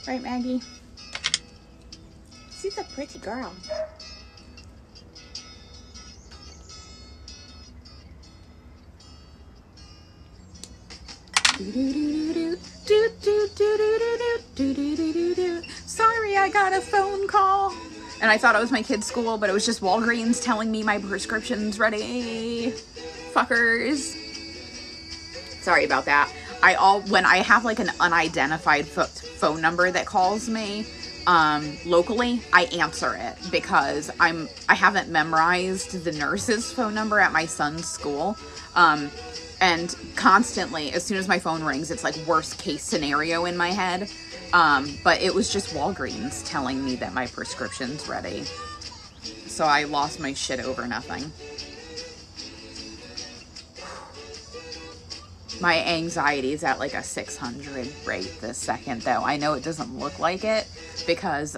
Right, Maggie? She's a pretty girl. Sorry, I got a phone call. And I thought it was my kid's school, but it was just Walgreens telling me my prescription's ready. Fuckers. Sorry about that. When I have like an unidentified phone number that calls me locally, I answer it because I haven't memorized the nurse's phone number at my son's school. And constantly, as soon as my phone rings, it's like worst case scenario in my head. But it was just Walgreens telling me that my prescription's ready. So I lost my shit over nothing. My anxiety is at like a 600 rate this second, though. I know it doesn't look like it because,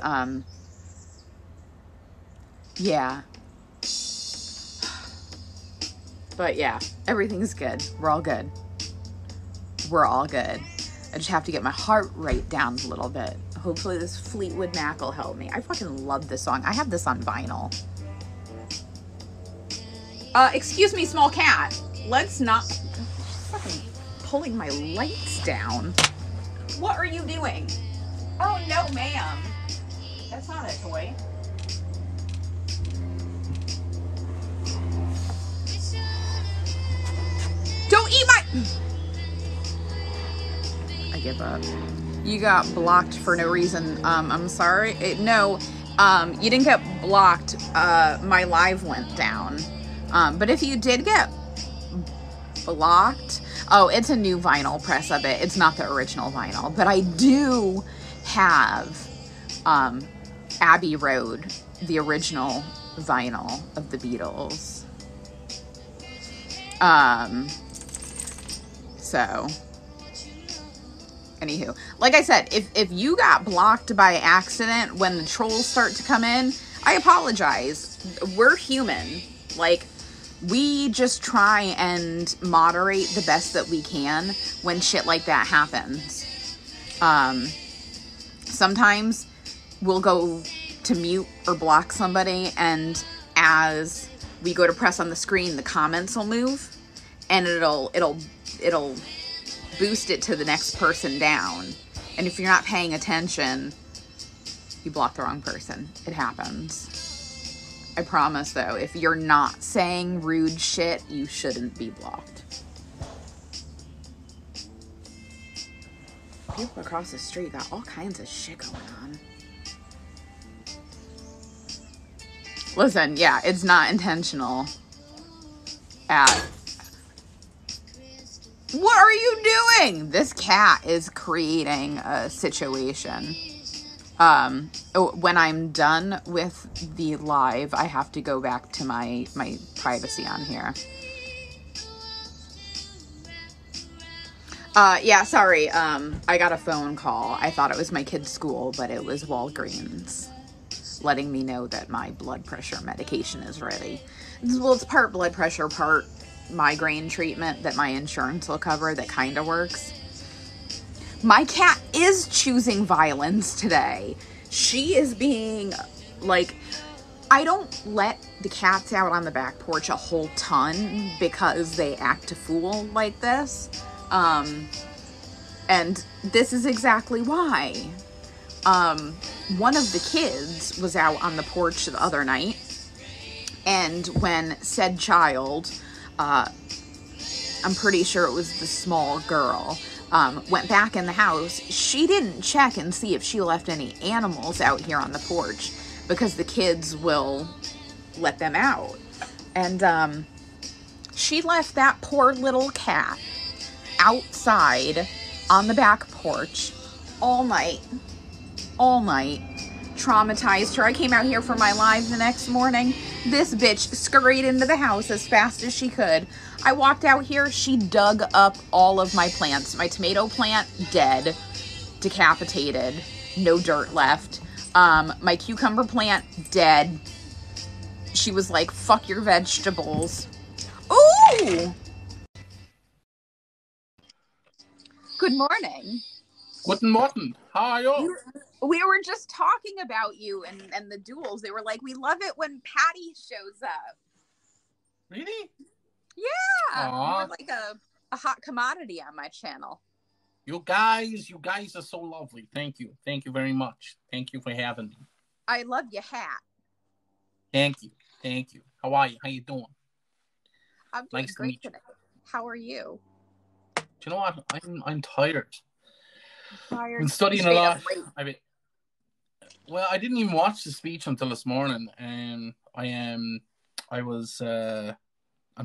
yeah. But yeah, everything's good. We're all good. We're all good. I just have to get my heart rate down a little bit. Hopefully this Fleetwood Mac will help me. I fucking love this song. I have this on vinyl. Excuse me, small cat. Let's not... Fucking pulling my lights down. What are you doing? Oh, no, ma'am. That's not a toy. Don't eat my... I give up. You got blocked for no reason. I'm sorry. No, you didn't get blocked. My live went down. But if you did get blocked... Oh, it's a new vinyl press of it. It's not the original vinyl. But I do have Abbey Road, the original vinyl of the Beatles. So, anywho, like I said, if you got blocked by accident when the trolls start to come in, I apologize. We're human. Like, we just try and moderate the best that we can when shit like that happens. Sometimes we'll go to mute or block somebody, and as we go to press on the screen, the comments will move, and it'll boost it to the next person down. And if you're not paying attention, you block the wrong person. It happens. I promise, though, if you're not saying rude shit, you shouldn't be blocked. People across the street got all kinds of shit going on. Listen, yeah, it's not intentional. What are you doing? This cat is creating a situation. When I'm done with the live, I have to go back to my privacy on here. Yeah, sorry. I got a phone call. I thought it was my kid's school, but it was Walgreens letting me know that my blood pressure medication is ready. Well, it's part blood pressure, part migraine treatment that my insurance will cover that kind of works. My cat is choosing violence today. She is being, like, I don't let the cats out on the back porch a whole ton because they act a fool like this. And this is exactly why. One of the kids was out on the porch the other night, and when said child, I'm pretty sure it was the small girl, went back in the house, she didn't check and see if she left any animals out here on the porch because the kids will let them out. And she left that poor little cat outside on the back porch all night. Traumatized her. I came out here for my live the next morning. This bitch scurried into the house as fast as she could. I walked out here. She dug up all of my plants. My tomato plant, dead, decapitated, no dirt left. My cucumber plant, dead. She was like, fuck your vegetables. Ooh! Good morning. Guten Morgen. How are you? We were just talking about you and the duels. They were like, we love it when Paddy shows up. Really? Yeah. Aww. You were like a hot commodity on my channel. You guys are so lovely. Thank you. Thank you very much. Thank you for having me. I love your hat. Thank you. Thank you. How are you? How you doing? I'm doing great today. How are you? Do you know what? I'm tired. Tired. I've been studying a lot. Well, I didn't even watch the speech until this morning, and I'm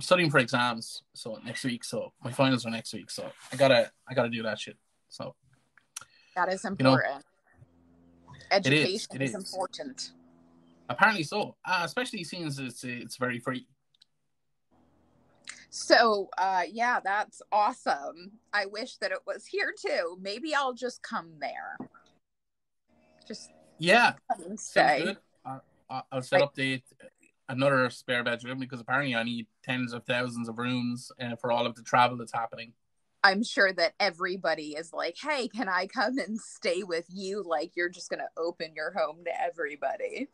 studying for exams next week. So my finals are next week. So I gotta do that shit. So that is important. Education it is important. Apparently so, especially since it's very free. So, yeah, that's awesome. I wish that it was here too. Maybe I'll just come there. Sounds good. I'll set up another spare bedroom because apparently I need tens of thousands of rooms for all of the travel that's happening. I'm sure that everybody is like, hey, can I come and stay with you? Like, you're just going to open your home to everybody.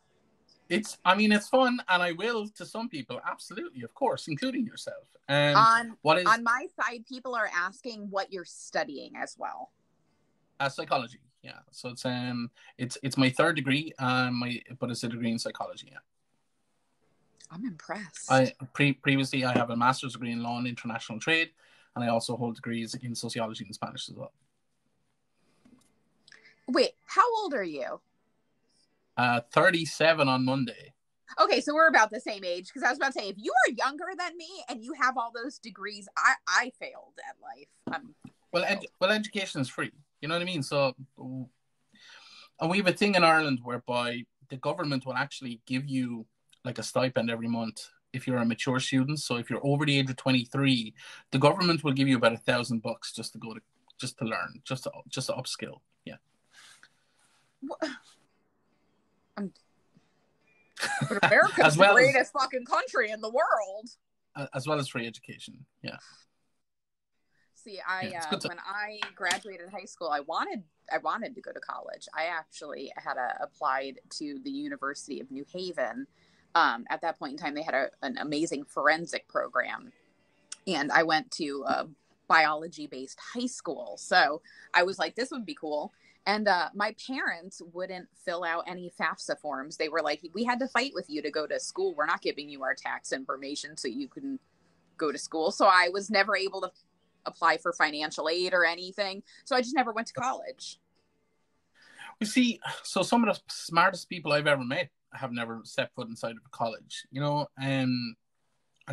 It's fun, and I will to some people, absolutely, of course, including yourself. On my side, people are asking what you're studying as well. Psychology, yeah. So it's my third degree, but it's a degree in psychology, yeah. I'm impressed. Previously, I have a master's degree in law and international trade, and I also hold degrees in sociology and Spanish as well. Wait, how old are you? 37 on Monday. Okay, so we're about the same age, because I was about to say, if you are younger than me and you have all those degrees, I failed at life. Well, education is free. You know what I mean? So, and we have a thing in Ireland whereby the government will actually give you like a stipend every month if you're a mature student. So if you're over the age of 23, the government will give you about $1,000 just to learn, just to upskill. Yeah. But America's the greatest fucking country in the world. As well as free education, yeah. See, when I graduated high school, I wanted to go to college. I actually had applied to the University of New Haven. At that point in time, they had an amazing forensic program, and I went to a biology-based high school. So I was like, this would be cool. And my parents wouldn't fill out any FAFSA forms. They were like, we had to fight with you to go to school. We're not giving you our tax information so you can go to school. So I was never able to apply for financial aid or anything. So I just never went to college. You see, so some of the smartest people I've ever met have never set foot inside of a college, you know, and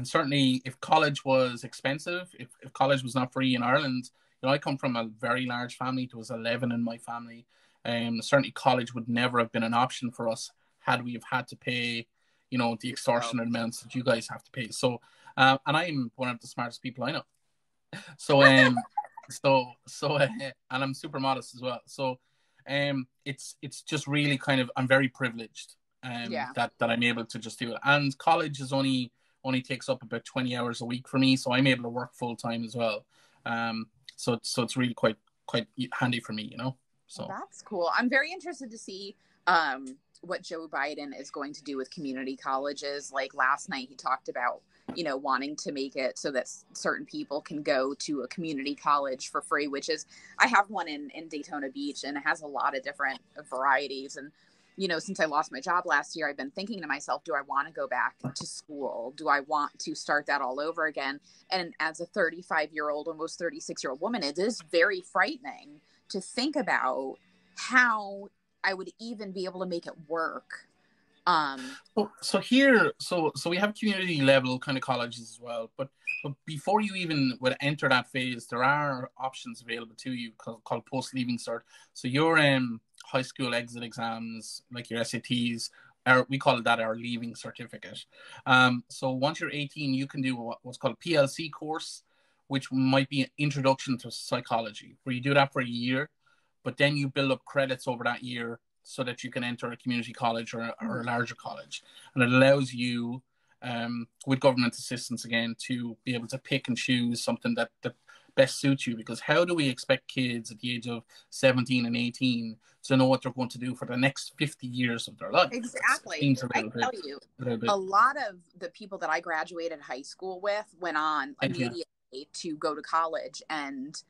certainly if college was expensive, if college was not free in Ireland, you know, I come from a very large family. There was 11 in my family. Certainly college would never have been an option for us had we have had to pay, you know, the extortionate amounts that you guys have to pay. So, and I'm one of the smartest people I know. So, and I'm super modest as well. So, it's just really kind of, I'm very privileged that I'm able to just do it. And college is only takes up about 20 hours a week for me. So I'm able to work full time as well. So it's really quite handy for me, you know. So that's cool. I'm very interested to see what Joe Biden is going to do with community colleges. Like last night, he talked about, you know, wanting to make it so that certain people can go to a community college for free, which is, I have one in Daytona Beach, and it has a lot of different varieties. And, you know, since I lost my job last year, I've been thinking to myself, do I want to go back to school? Do I want to start that all over again? And as a 35-year-old, almost 36-year-old woman, it is very frightening to think about how I would even be able to make it work. So we have community level kind of colleges as well, but before you even would enter that phase, there are options available to you called post-leaving cert. So your high school exit exams, like your SATs, we call that our leaving certificate. So once you're 18, you can do what's called a PLC course, which might be an introduction to psychology, where you do that for a year, but then you build up credits over that year so that you can enter a community college or a larger college. And it allows you, with government assistance again, to be able to pick and choose something that best suit you, because how do we expect kids at the age of 17 and 18 to know what they're going to do for the next 50 years of their life? It Exactly. seems I can tell you, a lot of the people that I graduated high school with went on immediately to go to college, and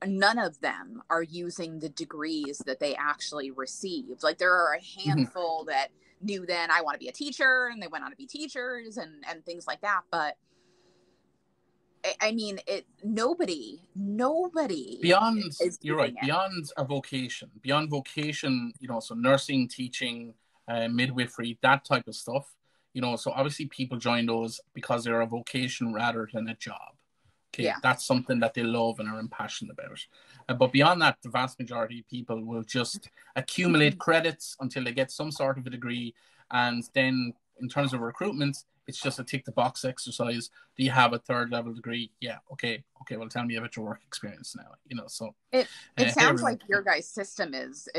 none of them are using the degrees that they actually received. Like, there are a handful that knew then I want to be a teacher, and they went on to be teachers and things like that. But I mean, nobody beyond, is you're right, it. beyond vocation, so nursing, teaching, midwifery, that type of stuff, so obviously people join those because they're a vocation rather than a job. Okay, that's something that they love and are impassioned about. But beyond that, the vast majority of people will just accumulate credits until they get some sort of a degree. And then in terms of recruitment, it's just a tick the box exercise. Do you have a third level degree? Yeah. Okay. Well, tell me about your work experience now. So it sounds like your guys' system is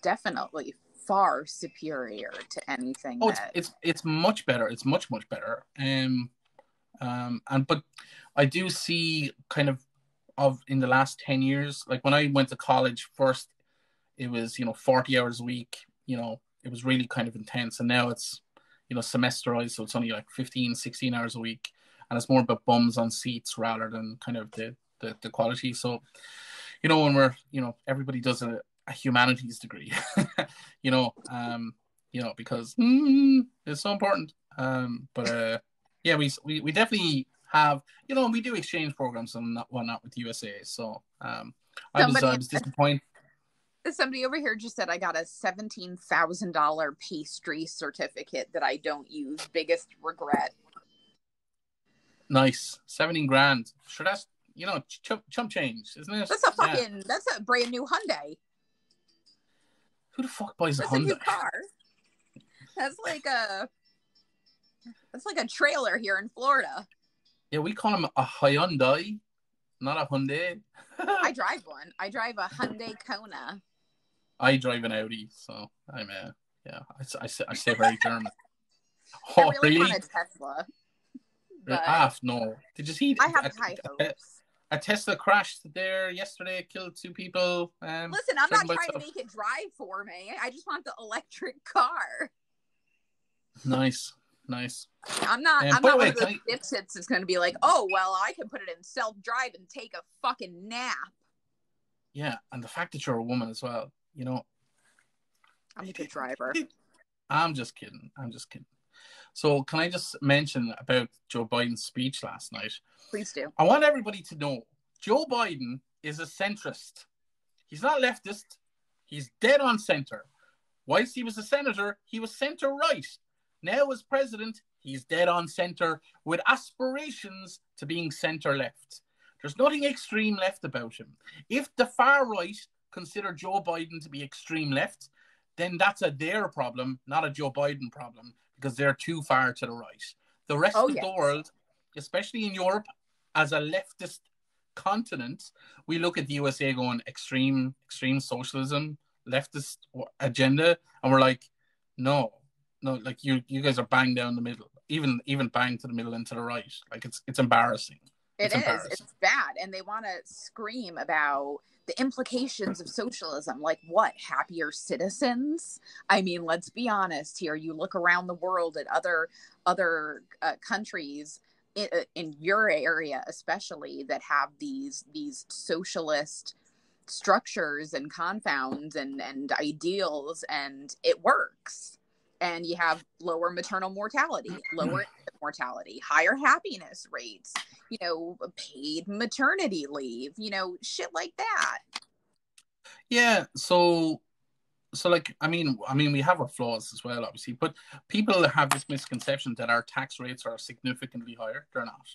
definitely far superior to anything. Oh, it's much better. It's much better. But I do see kind of in the last 10 years, like when I went to college first, it was 40 hours a week. It was really kind of intense, and now it's semesterized, so it's only like 15-16 hours a week, and it's more about bums on seats rather than kind of the quality. So when we're everybody does a humanities degree, because it's so important. But we definitely have, we do exchange programs and whatnot with USA. So I was disappointed. Somebody over here just said I got a $17,000 pastry certificate that I don't use. Biggest regret. Nice. 17 grand. Sure, that's chump change, isn't it? That's a brand new Hyundai. Who the fuck buys a Hyundai? That's a new car. That's like a trailer here in Florida. Yeah, we call them a Hyundai, not a Hyundai. I drive one. I drive a Hyundai Kona. I drive an Audi, so I'm I say very German. I really want a Tesla. No. Did you see? I have high hopes. A Tesla crashed there yesterday. It killed 2 people. Listen, I'm not trying to make it drive for me. I just want the electric car. Nice. I'm not one of those dipshits that's going to be like, oh, well, I can put it in self-drive and take a fucking nap. Yeah, and the fact that you're a woman as well, I'm a good driver. I'm just kidding. So can I just mention about Joe Biden's speech last night? Please do. I want everybody to know Joe Biden is a centrist. He's not leftist. He's dead on center. Whilst he was a senator, he was center right. Now as president, he's dead on center with aspirations to being center left. There's nothing extreme left about him. If the far right consider Joe Biden to be extreme left, then that's their problem, not a Joe Biden problem, because they're too far to the right. The rest of the world, especially in Europe, as a leftist continent, we look at the USA going extreme socialism, leftist agenda, and we're like, no, like you guys are bang down the middle, even bang to the middle and to the right. Like it's embarrassing. It's bad, and they want to scream about the implications of socialism. Like what? Happier citizens? I mean, let's be honest here. You look around the world at other countries in your area, especially, that have these socialist structures and confounds and ideals, and it works. And you have lower maternal mortality, lower infant mortality, higher happiness rates, paid maternity leave, shit like that. Yeah. So like, I mean, we have our flaws as well, obviously, but people have this misconception that our tax rates are significantly higher. They're not.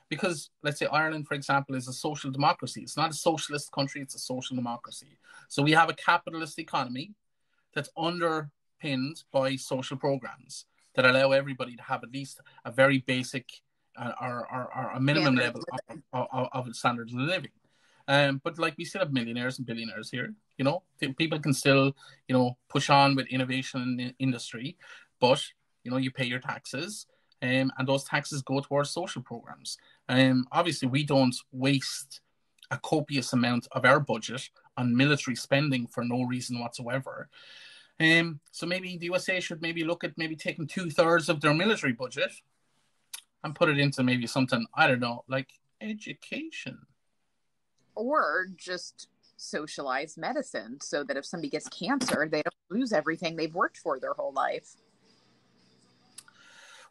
Because let's say Ireland, for example, is a social democracy. It's not a socialist country. It's a social democracy. So we have a capitalist economy that's underpinned by social programs that allow everybody to have at least a very basic or a minimum level of standards of living. But like we still have millionaires and billionaires here. People can still, push on with innovation in the industry, but you pay your taxes, and those taxes go towards social programs. Obviously, we don't waste a copious amount of our budget on military spending for no reason whatsoever. So maybe the USA should maybe look at maybe taking 2/3 of their military budget and put it into maybe something, I don't know, like education. Or just socialized medicine so that if somebody gets cancer, they don't lose everything they've worked for their whole life.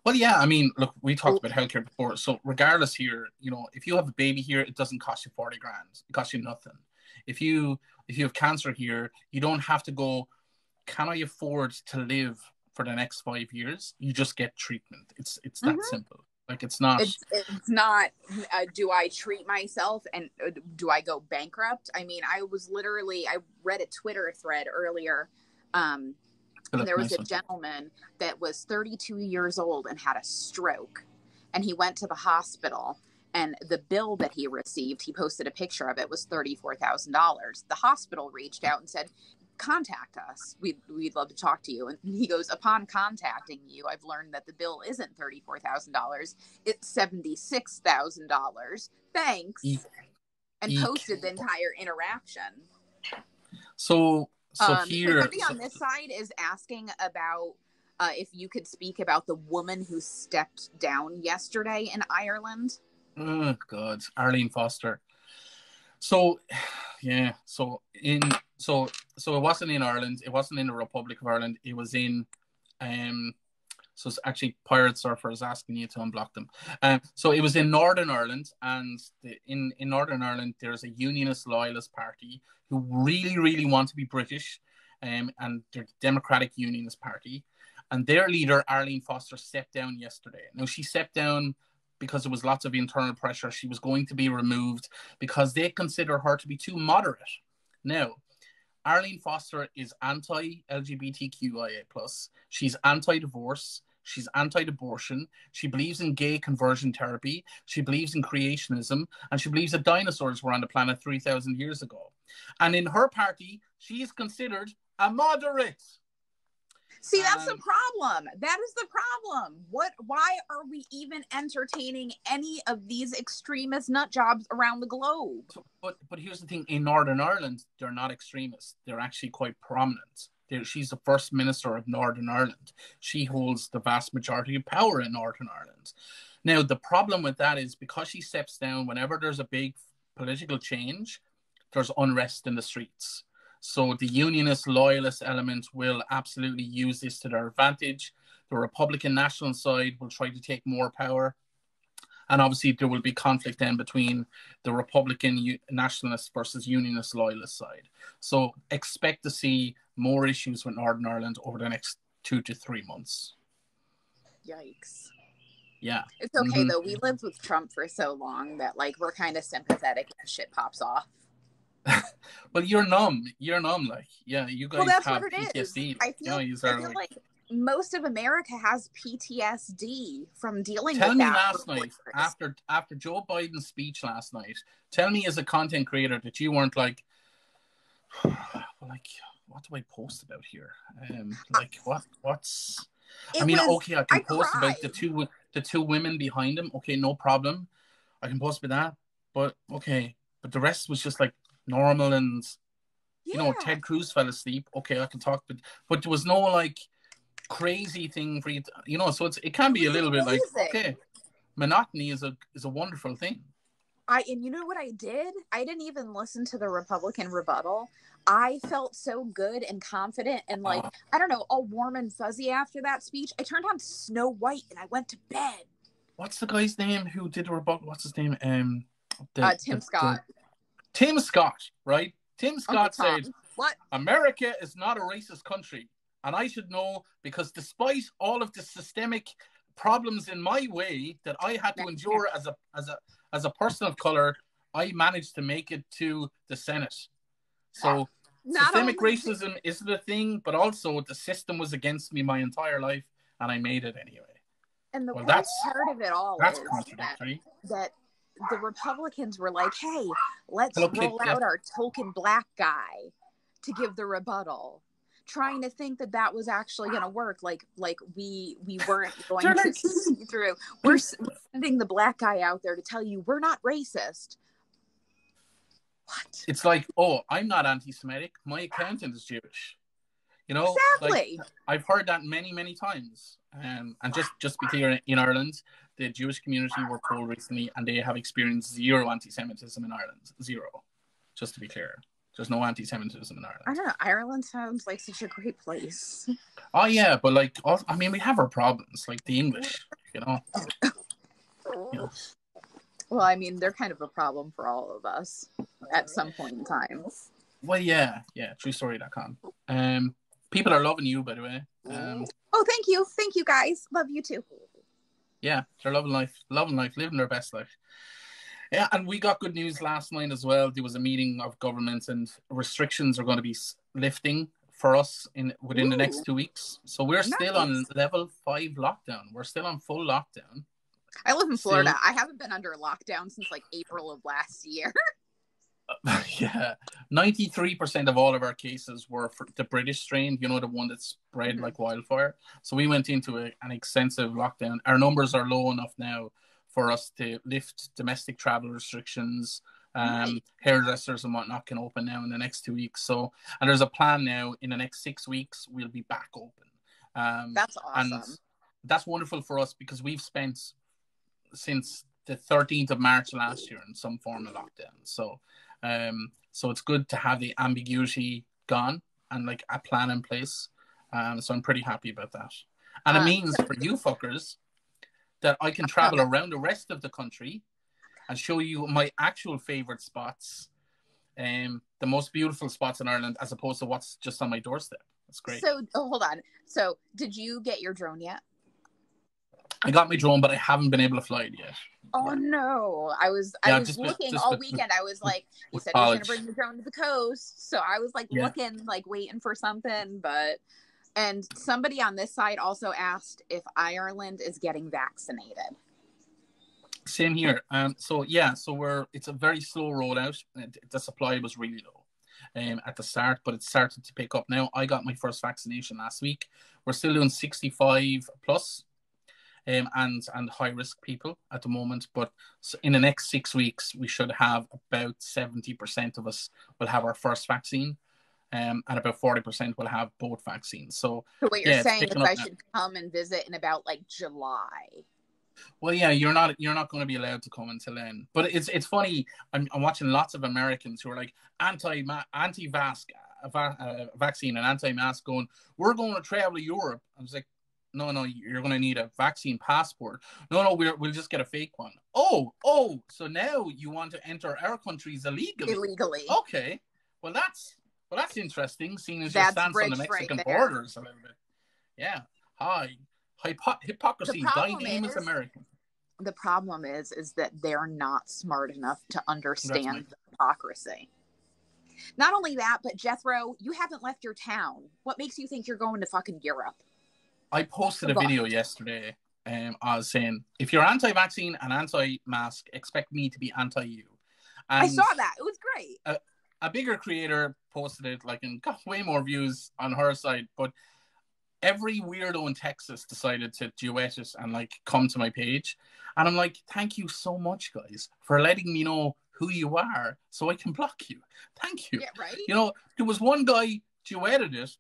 Well, yeah, I mean, look, we talked about healthcare before. So regardless here, if you have a baby here, it doesn't cost you 40 grand. It costs you nothing. If you have cancer here, you don't have to go, can I afford to live for the next 5 years? You just get treatment. It's that simple. Like, it's not. It's not. Do I treat myself and do I go bankrupt? I mean, I read a Twitter thread earlier. And there was a gentleman that was 32 years old and had a stroke, and he went to the hospital. And the bill that he received, he posted a picture of it, was $34,000. The hospital reached out and said, contact us. We'd love to talk to you. And he goes, upon contacting you, I've learned that the bill isn't $34,000. It's $76,000. Thanks. And posted the entire interaction. So here. Somebody on this side is asking about if you could speak about the woman who stepped down yesterday in Ireland. Oh, God. Arlene Foster. So, yeah. So it wasn't in Ireland. It wasn't in the Republic of Ireland. It was in, so it's actually Pirate Surfer is asking you to unblock them. So it was in Northern Ireland, and in Northern Ireland, there's a Unionist Loyalist Party who really, really want to be British, and they're the Democratic Unionist Party. And their leader, Arlene Foster, stepped down yesterday. Now, she stepped down because there was lots of internal pressure. She was going to be removed because they consider her to be too moderate. Now, Arlene Foster is anti-LGBTQIA+. She's anti-divorce. She's anti-abortion. She believes in gay conversion therapy. She believes in creationism. And she believes that dinosaurs were on the planet 3,000 years ago. And in her party, she is considered a moderate. See, that's the problem. That is the problem. Why are we even entertaining any of these extremist nut jobs around the globe? But here's the thing. In Northern Ireland, they're not extremists. They're actually quite prominent. She's the First Minister of Northern Ireland. She holds the vast majority of power in Northern Ireland. Now, the problem with that is because she steps down, whenever there's a big political change, there's unrest in the streets. So the Unionist Loyalist element will absolutely use this to their advantage. The Republican National side will try to take more power. And obviously there will be conflict then between the Republican Nationalist versus Unionist Loyalist side. So expect to see more issues with Northern Ireland over the next 2 to 3 months. Yikes. Yeah. It's okay though. We lived with Trump for so long that we're kind of sympathetic when shit pops off. Well, you're numb. Like, yeah, you guys that's have what it PTSD. is. I feel like most of America has PTSD from dealing with that. Tell me last night, after Joe Biden's speech last night, tell me as a content creator that you weren't like, what do I post about here? What's... I can post about the two women behind him. Okay, no problem. I can post about that. But, okay. But the rest was just like, normal and Ted Cruz fell asleep. Okay, I can talk, but there was no crazy thing for you to, so it can be a little bit like, okay, monotony is a wonderful thing. And you know what I did? I didn't even listen to the Republican rebuttal. I felt so good and confident and I don't know, all warm and fuzzy after that speech. I turned on Snow White and I went to bed. What's the guy's name who did the rebuttal? What's his name? Tim Scott. Tim Scott, right? Tim Scott said, "What? America is not a racist country, and I should know because despite all of the systemic problems in my way that I had to endure as a person of color, I managed to make it to the Senate. So systemic racism isn't a thing, but also the system was against me my entire life, and I made it anyway." And the worst part of it all is contradictory. that the Republicans were like, hey, let's roll out our token black guy to give the rebuttal. trying to think that was actually going to work. Like we weren't going to see through. We're sending the black guy out there to tell you we're not racist. What? It's like, oh, I'm not anti-Semitic. My accountant is Jewish. You know, exactly. Like, I've heard that many, many times. And just to be clear, in Ireland, the Jewish community were polled recently, and they have experienced zero anti-Semitism in Ireland. Zero. Just to be clear. There's no anti-Semitism in Ireland. I don't know. Ireland sounds like such a great place. Oh, yeah, but like, I mean, we have our problems, like the English, you know. Well, I mean, they're kind of a problem for all of us at some point in time. Well, yeah, truestory.com. People are loving you, by the way. Oh, thank you guys. Love you too. Yeah, they're loving life, living their best life. Yeah, and we got good news last night as well. There was a meeting of governments, and restrictions are going to be lifting for us within the next 2 weeks. So we're still on level 5 lockdown. We're still on full lockdown. I live in Florida. I haven't been under lockdown since like April of last year. Yeah, 93% of all of our cases were for the British strain, you know, the one that spread like wildfire. So we went into an extensive lockdown. Our numbers are low enough now for us to lift domestic travel restrictions. Hairdressers and whatnot can open now in the next 2 weeks. So, and there's a plan now in the next 6 weeks, we'll be back open. That's awesome. And that's wonderful for us because we've spent since the 13th of March last year in some form of lockdown. So it's good to have the ambiguity gone and like a plan in place. So I'm pretty happy about that. And it means for you fuckers that I can travel around the rest of the country and show you my actual favorite spots, the most beautiful spots in Ireland, as opposed to what's just on my doorstep. That's great. So, hold on. So, did you get your drone yet? I got my drone, but I haven't been able to fly it yet. Oh no! I was looking all weekend. I was like, you said you were going to bring the drone to the coast, so I was like looking, like waiting for something. And somebody on this side also asked if Ireland is getting vaccinated. Same here. So it's a very slow rollout. The supply was really low at the start, but it started to pick up now. I got my first vaccination last week. We're still doing 65 plus. And high risk people at the moment, but in the next 6 weeks we should have about 70% of us will have our first vaccine, and about 40% will have both vaccines. So what you're saying is I should come and visit in about like July. Well, yeah, you're not going to be allowed to come until then. But it's funny. I'm watching lots of Americans who are like anti-vax vaccine and anti-mask, going, we're going to travel to Europe. I was like, no, you're going to need a vaccine passport. No, we'll just get a fake one. Oh, so now you want to enter our countries illegally. Okay. Well, that's interesting, seeing as your stance on the Mexican borders a little bit. Yeah. Hi. Hypocrisy. Thy name is American. The problem is that they're not smart enough to understand the hypocrisy. Not only that, but Jethro, you haven't left your town. What makes you think you're going to fucking Europe? I posted a video yesterday. I was saying, if you're anti-vaccine and anti-mask, expect me to be anti-you. And I saw that. It was great. A bigger creator posted it, like, and got way more views on her side. But every weirdo in Texas decided to duet it and like come to my page. And I'm like, thank you so much, guys, for letting me know who you are so I can block you. Thank you. Yeah, right. You know, there was one guy duetted it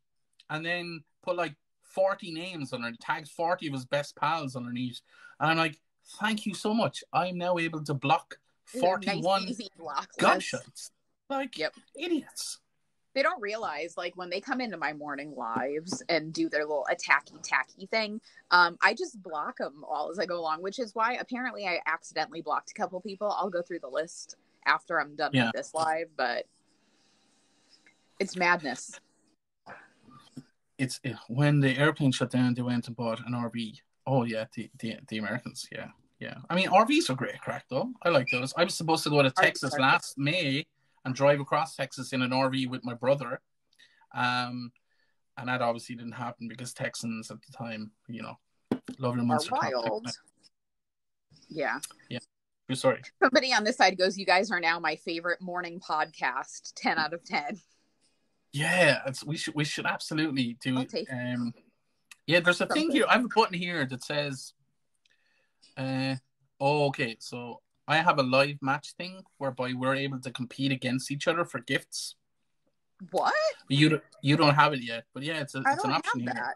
and then put like 40 names underneath, tagged 40 of his best pals underneath. And I'm like, thank you so much. I'm now able to block 41 nice, easy block gunshots. Like, idiots. They don't realize, like, when they come into my morning lives and do their little tacky thing, I just block them all as I go along, which is why apparently I accidentally blocked a couple people. I'll go through the list after I'm done with this live, but it's madness. It's when the airplane shut down, they went and bought an RV. Oh yeah, the Americans, yeah. I mean, RVs are great crack though. I like those. I was supposed to go to Texas last May and drive across Texas in an RV with my brother, and that obviously didn't happen because Texans at the time, you know, love your monster wild. Yeah. True story. Somebody on this side goes, "You guys are now my favorite morning podcast. 10 out of 10." Yeah, we should absolutely do. I'll take Yeah, there's a thing something. here. I have a button here that says, oh, okay, so I have a live match thing whereby we're able to compete against each other for gifts. What? You don't have it yet, but yeah, I it's an don't option have here. that.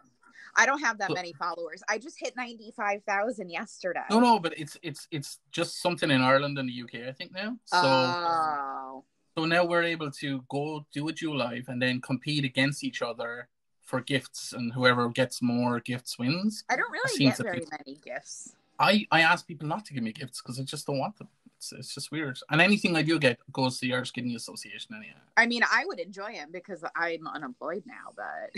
I don't have that So, many followers. I just hit 95,000 yesterday. no, but it's just something in Ireland and the UK, I think now. Oh. So now we're able to go do a duel live and then compete against each other for gifts, and whoever gets more gifts wins. I don't really get very many gifts. I ask people not to give me gifts because I just don't want them. It's just weird. And anything I do get goes to the Irish Kidney Association anyhow. I mean, I would enjoy them because I'm unemployed now, but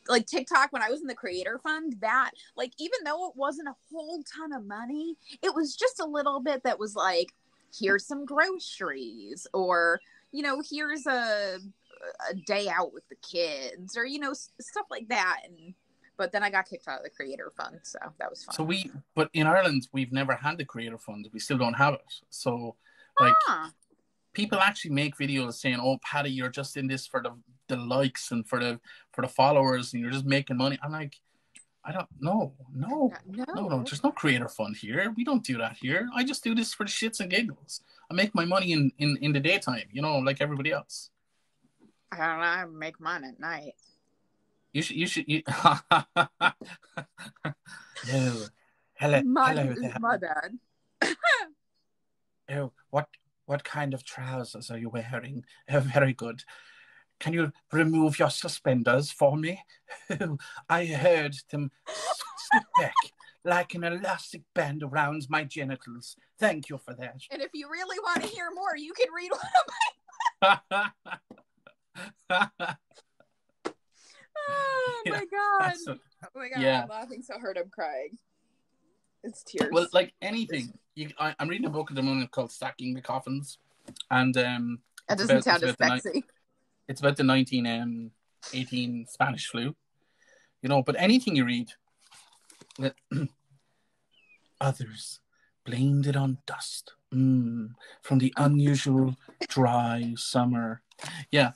like TikTok, when I was in the creator fund, that, like, even though it wasn't a whole ton of money, it was just a little bit that was like, here's some groceries, or, you know, here's a day out with the kids, or, you know, stuff like that. But then I got kicked out of the creator fund, so that was fun. But in Ireland, we've never had the creator fund. We still don't have it. So, like, people actually make videos saying, "Oh, Paddy, you're just in this for the likes and for the followers, and you're just making money." I'm like, I don't know. No. There's no creator fund here. We don't do that here. I just do this for the shits and giggles. I make my money in the daytime, you know, like everybody else. I don't know. I make mine at night. You should. Hello. My bad. Oh, what kind of trousers are you wearing? Oh, very good. Can you remove your suspenders for me? I heard them slip back like an elastic band around my genitals. Thank you for that. And if you really want to hear more, you can read one of my... Oh, my God. Oh, my God. Yeah. I'm laughing so hard I'm crying. It's tears. Well, like anything. I'm reading a book at the moment called Stacking the Coffins. And that doesn't sound as sexy. It's about the 1918 Spanish flu. You know, but anything you read, others blamed it on dust from the unusual dry summer. Yeah,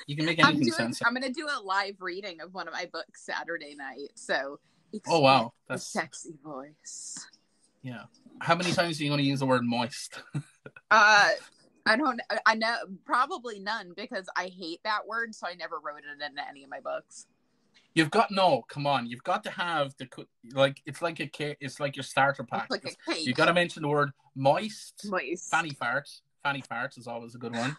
you can make anything sense. I'm going to do a live reading of one of my books Saturday night. So, oh wow, that's a sexy voice. Yeah. How many times are you going to use the word moist? I know probably none, because I hate that word, so I never wrote it into any of my books. Come on, you've got to have it's like your starter pack. It's like a cake. You've got to mention the word moist. Fanny fart is always a good one.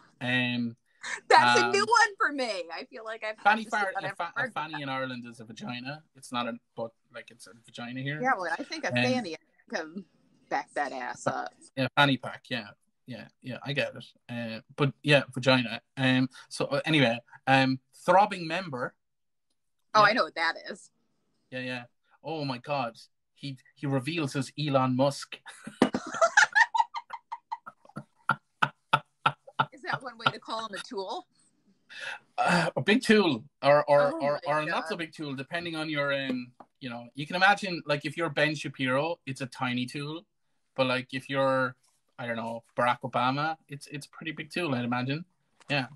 That's a new one for me. I feel like I've fanny fart. A fanny in Ireland is a vagina. It's not it's a vagina here. Yeah, well, I think a fanny can back that ass up. Yeah, fanny pack. Yeah, I get it. But yeah, vagina. So anyway, throbbing member. Oh, yeah. I know what that is. Yeah. Oh my God, he reveals his Elon Musk. Is that one way to call him a tool? A big tool, or a not so big tool, depending on your you know. You can imagine, like, if you're Ben Shapiro, it's a tiny tool, but like if you're, I don't know, Barack Obama, it's a pretty big tool, I'd imagine. Yeah.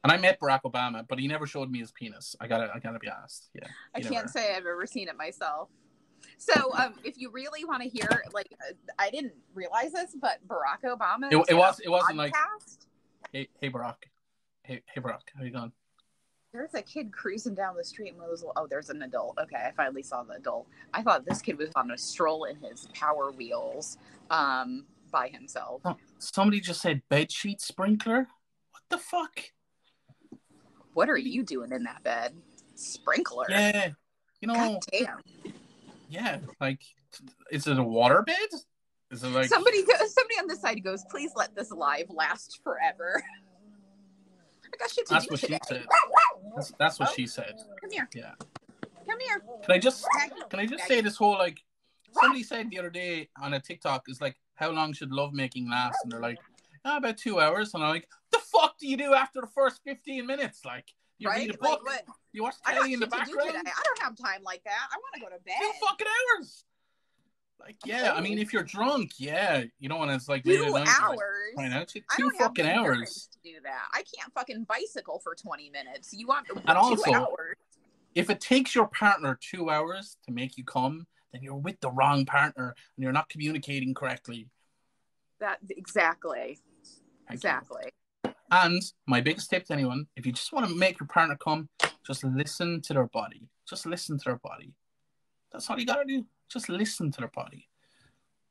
And I met Barack Obama, but he never showed me his penis. I gotta be honest. Yeah. I can't say I've ever seen it myself. So, if you really want to hear, like, I didn't realize this, but Barack Obama. It wasn't like, hey Barack, hey Barack, how you going? There's a kid cruising down the street and was, oh, there's an adult. Okay, I finally saw the adult. I thought this kid was on a stroll in his Power Wheels, by himself. Oh, somebody just said bedsheet sprinkler. What the fuck? What are you doing in that bed? Sprinkler. Yeah, you know. God damn. Yeah, like, is it a water bed? Is it like somebody on this side goes, please let this live last forever. I got shit to That's do what today. she said. That's what she said. Come here. Yeah. Come here. Can I just say this whole, like, somebody said the other day on a TikTok, is like, how long should lovemaking last? And they're like, about 2 hours. And I'm like, the fuck do you do after the first 15 minutes? Like, you read a book, like, you watch telly in the background. I don't have time like that. I want to go to bed. 2 fucking hours. Like, yeah, I mean, if you're drunk, yeah, you know, when it's like late at 2 night, hours. like, out, I two don't have fucking the hours endurance to do that. I can't fucking bicycle for 20 minutes. You want and 2 also, hours? if it takes your partner 2 hours to make you come, then you're with the wrong partner and you're not communicating correctly. That exactly. Thank exactly. You. And my biggest tip to anyone: if you just want to make your partner come, just listen to their body. Just listen to their body. That's all you gotta do. Just listen to their body.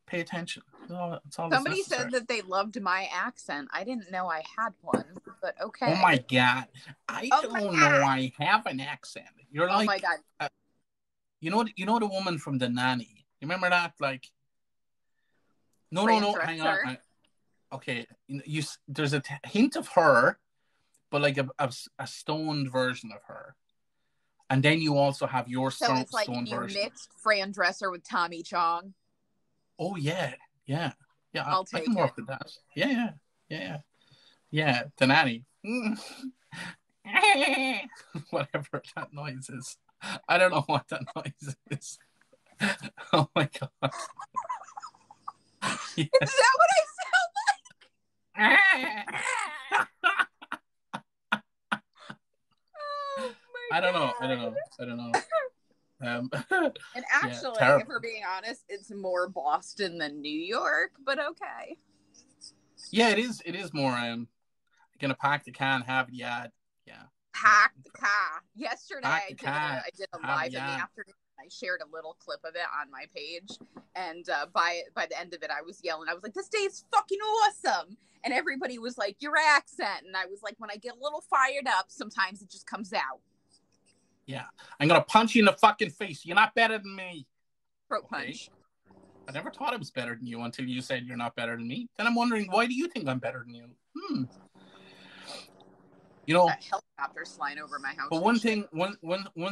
Pay attention. That's all Somebody said that they loved my accent. I didn't know I had one, but okay. Oh my god, I don't know I have an accent. You're like, oh my god, you know the woman from The Nanny. You remember that? Like, no, hang on. Okay, there's a hint of her, but like a stoned version of her, and then you also have your so it's like stoned you version. Mixed Fran Dresser with Tommy Chong. Oh yeah. I'll take I can work with that. Yeah. The Nanny. Whatever that noise is. I don't know what that noise is. Oh my god. Yes. Is that what I sound like? Oh my I don't god. know. And actually, if we're being honest, it's more Boston than New York, but okay. Yeah, it is more gonna pack the can, have the ad. Yeah. Pack the car. Yesterday I did a live in the afternoon. I shared a little clip of it on my page, and by the end of it, I was yelling. I was like, "This day is fucking awesome!" And everybody was like, "Your accent," and I was like, "When I get a little fired up, sometimes it just comes out." Yeah, I'm gonna punch you in the fucking face. You're not better than me. Throat punch. I never thought I was better than you until you said you're not better than me. Then I'm wondering, why do you think I'm better than you? You know, that helicopter's flying over my house. But one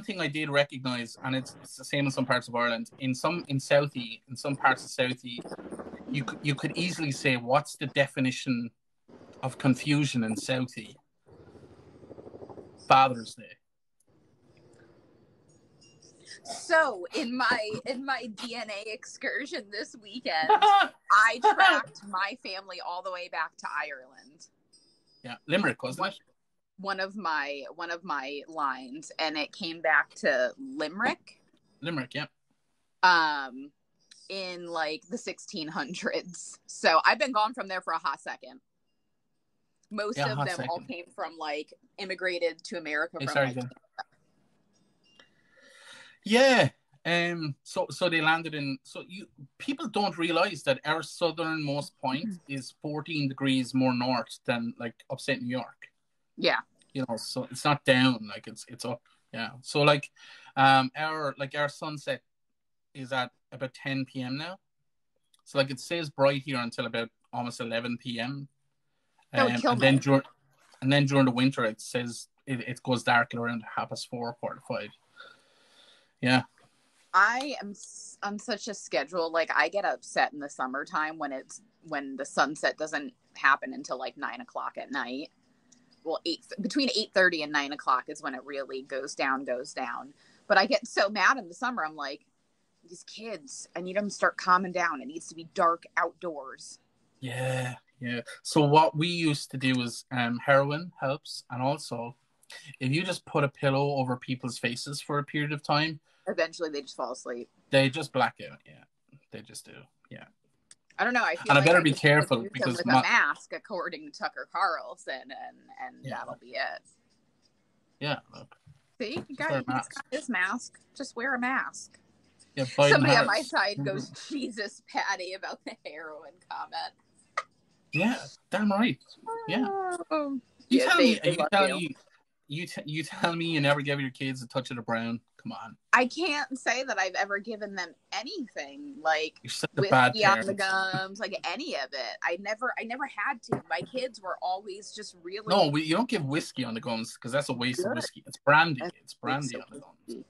thing I did recognize, and it's the same in some parts of Ireland. In some parts of Southie, you could easily say, what's the definition of confusion in Southie? Father's Day. So in my DNA excursion this weekend, I tracked my family all the way back to Ireland. Yeah, Limerick, wasn't it? One of my lines, and it came back to Limerick. Limerick, yeah. In like the 1600s. So I've been gone from there for a hot second. Most of them all came from like immigrated to America from like Canada. Yeah. So they landed in. So people don't realize that our southernmost point is 14 degrees more north than like upstate New York. Yeah. You know, so it's not down, like it's up. Yeah. So like our sunset is at about 10 p.m. now. So like it stays bright here until about almost 11 p.m. And then during the winter it says it goes dark at around 4:30, 4:45. Yeah. I am on such a schedule. Like I get upset in the summertime when the sunset doesn't happen until like 9 o'clock at night. Well, between 8:30 and 9 o'clock is when it really goes down. But I get so mad in the summer. I'm like, these kids, I need them to start calming down. It needs to be dark outdoors. Yeah. So what we used to do is heroin helps, and also if you just put a pillow over people's faces for a period of time, eventually they just fall asleep. They just black out. Yeah, they just do. Yeah. I don't know. I feel and I better be careful because with a mask, according to Tucker Carlson, and that'll be it. Yeah. Look. See, he's got his mask. Just wear a mask. Yeah, somebody on my side goes, Jesus, Paddy, about the heroin comment. Yeah, damn right. Yeah. You tell me you never gave your kids a touch of the brown. Come on. I can't say that I've ever given them anything like whiskey on the gums, like any of it. I never had to. My kids were always just really. No, you don't give whiskey on the gums because that's a waste of whiskey. It's brandy. It's brandy on the gums.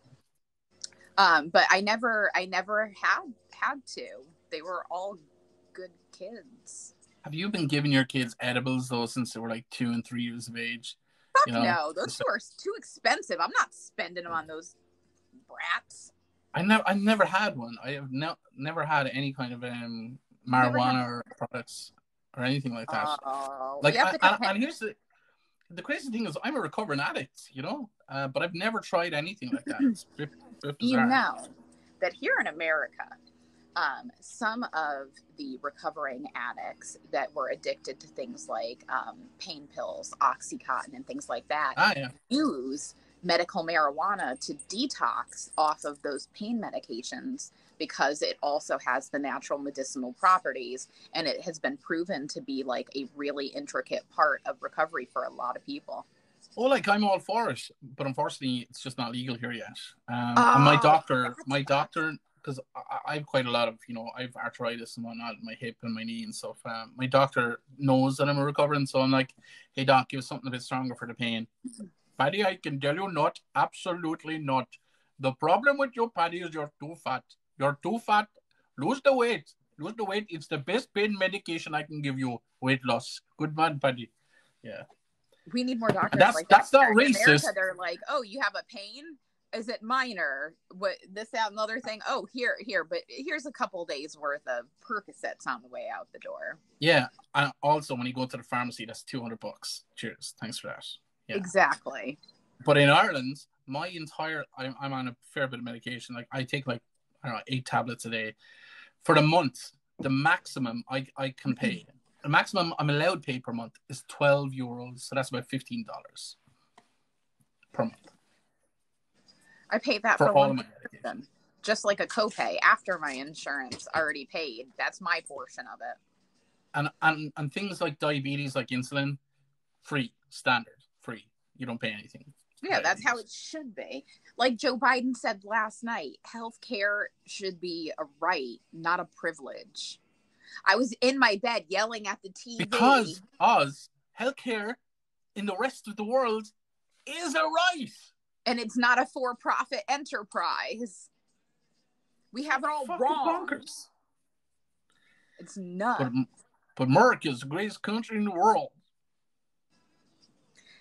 But I never had to. They were all good kids. Have you been giving your kids edibles though since they were like 2 and 3 years of age? Fuck no, those two are too expensive. I'm not spending them on those brats. I never had one. I have never had any kind of Never had. marijuana or products or anything like that. Oh, Like, yep. and here's the crazy thing is, I'm a recovering addict, but I've never tried anything like that. It's a bit You bizarre. know that here in America, some of the recovering addicts that were addicted to things like pain pills, Oxycontin, and things like that Yeah. use medical marijuana to detox off of those pain medications because it also has the natural medicinal properties, and it has been proven to be like a really intricate part of recovery for a lot of people. Oh, like, I'm all for it, but unfortunately, it's just not legal here yet. And my Oh, doctor, because I have quite a lot of, I have arthritis and whatnot in my hip and my knee and stuff. My doctor knows that I'm recovering, so I'm like, hey, doc, give us something a bit stronger for the pain. Paddy, I can tell you not, absolutely not. The problem with you, Paddy, is you're too fat. You're too fat. Lose the weight. Lose the weight. It's the best pain medication I can give you. Weight loss. Good man, Paddy. Yeah. We need more doctors like that's that. not In racist. America, they're like, oh, you have a pain? Is it minor? What, this, that, and the other thing? Oh, here, but here's a couple days worth of Percocets on the way out the door. Yeah. And also, when you go to the pharmacy, that's $200. Cheers. Thanks for that. Yeah. Exactly. But in Ireland, I'm on a fair bit of medication. Like, I take, like, I don't know, 8 tablets a day. For the month, the maximum I can pay, the maximum I'm allowed to pay per month is €12. So that's about $15 per month. I paid that for all of my medication. Just like a copay after my insurance already paid. That's my portion of it. And things like diabetes, like insulin, free, standard, free. You don't pay anything. Yeah, that's how it should be. Like Joe Biden said last night, healthcare should be a right, not a privilege. I was in my bed yelling at the TV. Because healthcare in the rest of the world is a right. And it's not a for-profit enterprise. We have it all wrong. Bonkers. It's nuts. But America is the greatest country in the world.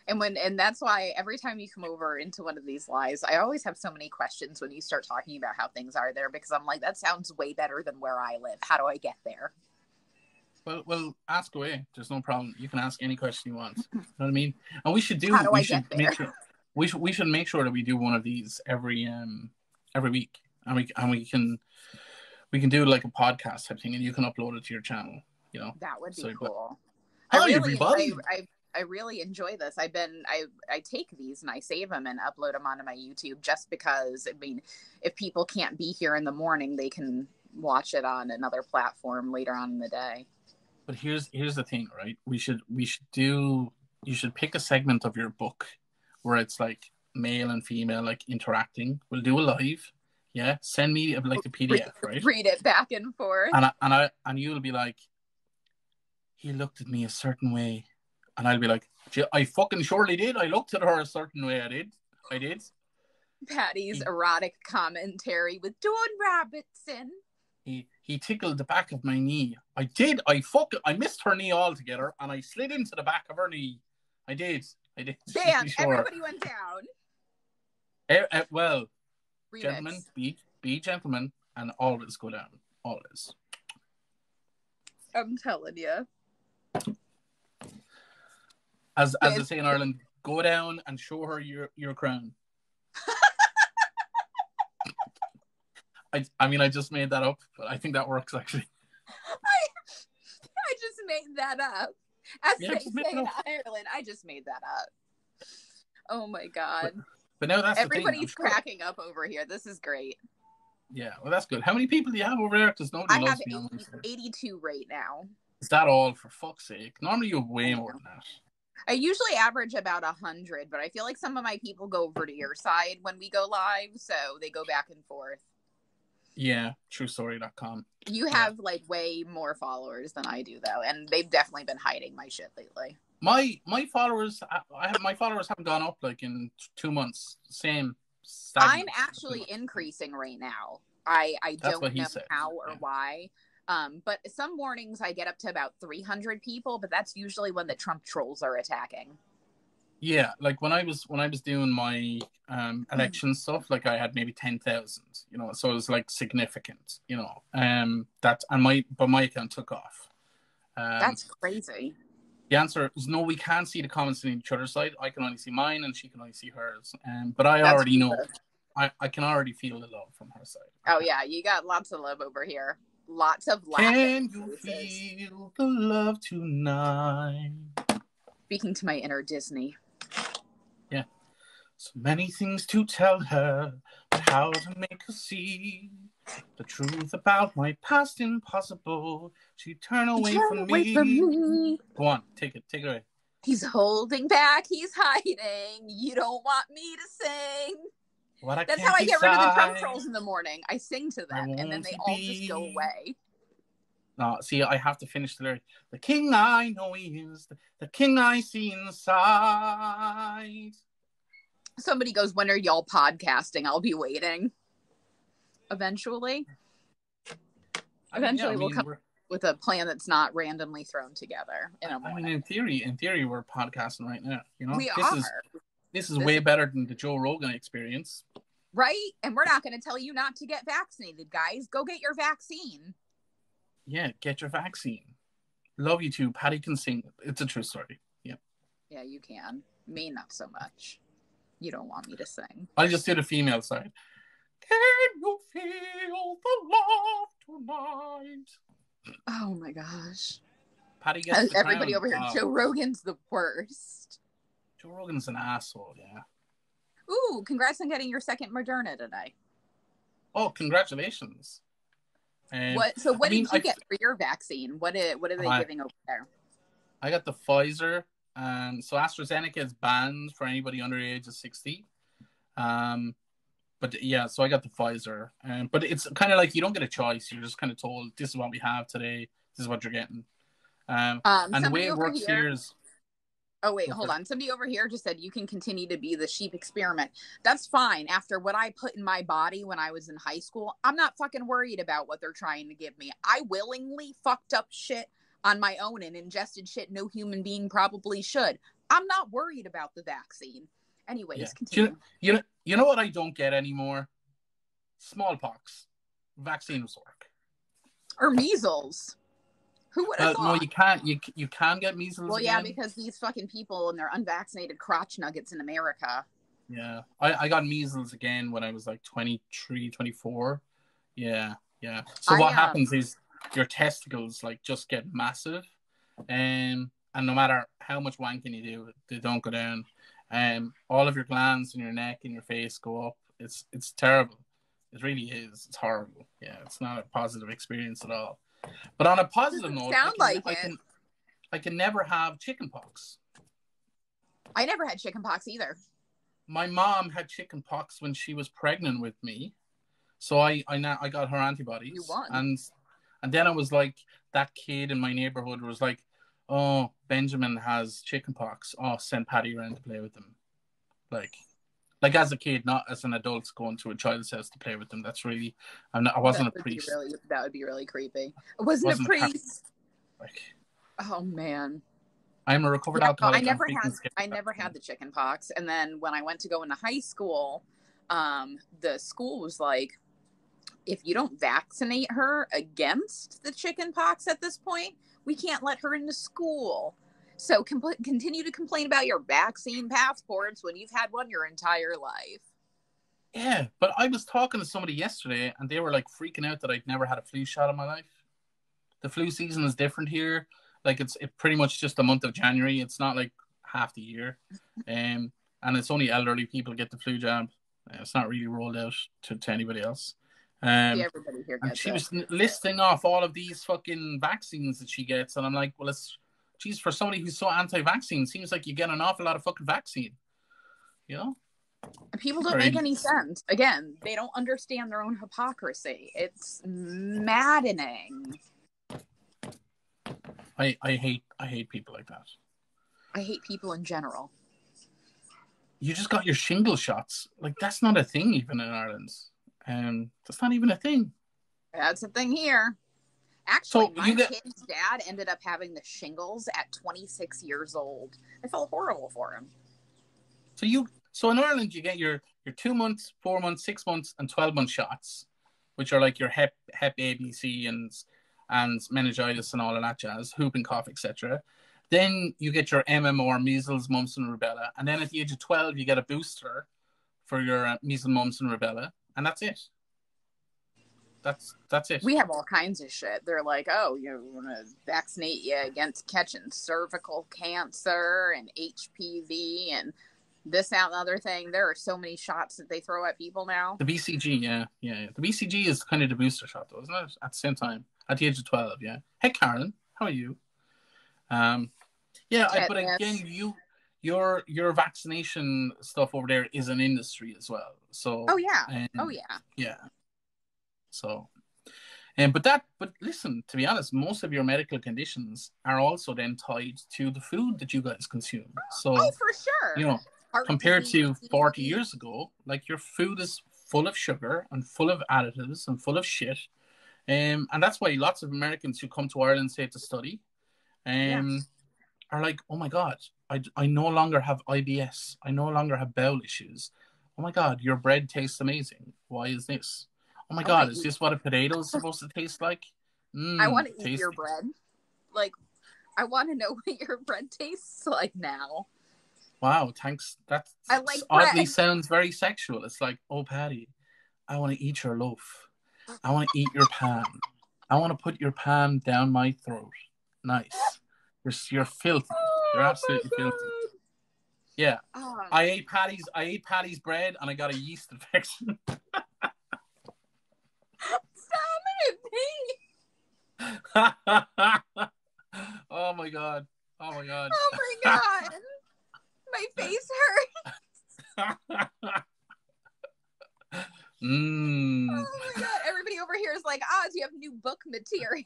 And that's why every time you come over into one of these lives, I always have so many questions when you start talking about how things are there, because I'm like, that sounds way better than where I live. How do I get there? Well, ask away. There's no problem. You can ask any question you want. You know what I mean? And we should we should make sure that we do one of these every week, and we can do like a podcast type thing, and you can upload it to your channel. That would be cool. Hi, everybody. I really enjoy this. I take these and I save them and upload them onto my YouTube just because, I mean, if people can't be here in the morning, they can watch it on another platform later on in the day. But here's the thing, right? You should pick a segment of your book where it's like male and female, like, interacting. We'll do a live. Yeah. Send me like the PDF, right? Read it back and forth. And you'll be like, he looked at me a certain way. And I'll be like, I fucking surely did. I looked at her a certain way. I did. Paddy's erotic commentary with Dawn Robertson. He tickled the back of my knee. I did. I missed her knee altogether, and I slid into the back of her knee. I did. Damn, sure. Everybody went down. Well, Remix. Gentlemen, be gentlemen, and always go down. Always. I'm telling you. As they say in Ireland, go down and show her your crown. I just made that up, but I think that works, actually. I just made that up. As they say in Ireland, I just made that up. Oh my God. But now that's everybody's cracking up over here. This is great. Yeah, well, that's good. How many people do you have over there? Because nobody loves me. I have 82 right now. Is that all? For fuck's sake. Normally you have way more than that. I usually average about 100, but I feel like some of my people go over to your side when we go live, so they go back and forth. Yeah, truestory.com. You have like way more followers than I do, though, and they've definitely been hiding my shit lately. My followers, my followers haven't gone up like in 2 months. Same. I'm actually increasing right now. I don't know how or why. But some mornings I get up to about 300 people, but that's usually when the Trump trolls are attacking. Yeah, like when I was doing my election stuff, like I had maybe 10,000, so it was like significant, that and my account took off. Um, That's crazy. the answer is no. We can't see the comments on each other's side. I can only see mine, and she can only see hers. But I That's already know. weird. I can already feel the love from her side. Oh yeah, you got lots of love over here. Lots of laughing Can you faces. feel the love tonight? Speaking to my inner Disney. Yeah. So many things to tell her, but how to make her see the truth about my past impossible. She'd turn away Turn from away from me. me. Go on, take it away. He's holding back. He's hiding. You don't want me to sing. What I That's can't how I get rid of the drum decide, trolls in the morning. I sing to I them, and then won't they all just go be. away. No, see, I have to finish the lyric. The king I know he is, the king I see inside. Somebody goes, "When are y'all podcasting?" I'll be waiting. Eventually. Yeah, We'll come with a plan that's not randomly thrown together in a morning. in theory, we're podcasting right now. We this are. is way better than the Joe Rogan experience, right? And we're not going to tell you not to get vaccinated, guys. Go get your vaccine. Yeah, get your vaccine. Love you too. Paddy can sing. It's a true story. Yeah. Yeah, you can. Me, not so much. You don't want me to sing. I'll just do the female side. Can you feel the love tonight? Oh my gosh. Paddy gets the everybody crown. over here. Joe Rogan's the worst. Joe Rogan's an asshole, yeah. Ooh, congrats on getting your second Moderna today. Oh, congratulations. What did you get for your vaccine? What are they giving over there? I got the Pfizer. So AstraZeneca is banned for anybody under the age of 60. But yeah, so I got the Pfizer. But it's kind of like you don't get a choice. You're just kind of told, this is what we have today. This is what you're getting. And the way it works here is... Oh, wait, hold on. Somebody over here just said you can continue to be the sheep experiment. That's fine. After what I put in my body when I was in high school, I'm not fucking worried about what they're trying to give me. I willingly fucked up shit on my own and ingested shit no human being probably should. I'm not worried about the vaccine. Anyways, continue. You know what I don't get anymore? Smallpox. Vaccines work. Or measles. Who would have thought? No, you can't. You can get measles. Well, yeah, because these fucking people and their unvaccinated crotch nuggets in America. Yeah, I got measles again when I was like 23, 24. Yeah. So what happens is your testicles like just get massive, and no matter how much wanking you do, they don't go down. All of your glands in your neck and your face go up. It's terrible. It really is. It's horrible. Yeah, it's not a positive experience at all. But on a positive note, I can never have chickenpox. I never had chickenpox either. My mom had chickenpox when she was pregnant with me, so I got her antibodies. You won. And then I was like, that kid in my neighborhood was like, oh, Benjamin has chickenpox. Oh, send Paddy around to play with him. Like as a kid, not as an adult going to a child's house to play with them. That's really, I wasn't a priest. That would be really creepy. I wasn't a priest. Oh man. I'm a recovered alcoholic. I never had the chicken pox. And then when I went to go into high school, the school was like, if you don't vaccinate her against the chicken pox at this point, we can't let her into school. So continue to complain about your vaccine passports when you've had one your entire life. Yeah, but I was talking to somebody yesterday and they were like freaking out that I'd never had a flu shot in my life. The flu season is different here. Like it's pretty much just the month of January. It's not like half the year. And it's only elderly people get the flu jab. It's not really rolled out to anybody else. Everybody here gets she was listing off all of these fucking vaccines that she gets. And I'm like, well, geez, for somebody who's so anti-vaccine, seems like you get an awful lot of fucking vaccine. You know? People don't make any sense. Again, they don't understand their own hypocrisy. It's maddening. I hate people like that. I hate people in general. You just got your shingle shots. Like, that's not a thing even in Ireland. That's not even a thing. That's a thing here. Actually, my kid's dad ended up having the shingles at 26 years old. I felt horrible for him. So in Ireland you get your 2 months, 4 months, 6 months, and 12-month shots, which are like your Hep A, B, C, and meningitis and all of that jazz, whooping cough, etc. Then you get your MMR, measles, mumps, and rubella, and then at the age of 12 you get a booster for your measles, mumps, and rubella, and that's it. That's it. We have all kinds of shit. They're like, oh, you want to vaccinate you against catching cervical cancer and HPV and this, that, and the other thing. There are so many shots that they throw at people now. The BCG, yeah. The BCG is kind of the booster shot, though, isn't it? At the same time, at the age of 12, yeah. Hey, Karen, how are you? But again, your vaccination stuff over there is an industry as well. So. Oh yeah. Yeah. So. But listen, to be honest, most of your medical conditions are also then tied to the food that you guys consume. So, for sure. Compared to 40 years ago, like your food is full of sugar and full of additives and full of shit. And that's why lots of Americans who come to Ireland, say, to study, are like, oh my God, I no longer have IBS. I no longer have bowel issues. Oh my God, your bread tastes amazing. Why is this? Oh my God, is this what a potato is supposed to taste like? I want to eat your bread. Like, I want to know what your bread tastes like now. Wow, thanks. That oddly sounds very sexual. It's like, oh, Paddy, I want to eat your loaf. I want to eat your pan. I want to put your pan down my throat. Nice. You're filthy. You're absolutely filthy. Yeah. I ate Paddy's bread and I got a yeast infection. Oh my God. Oh my God. My face hurts. Oh my God. Everybody over here is like, do you have new book material?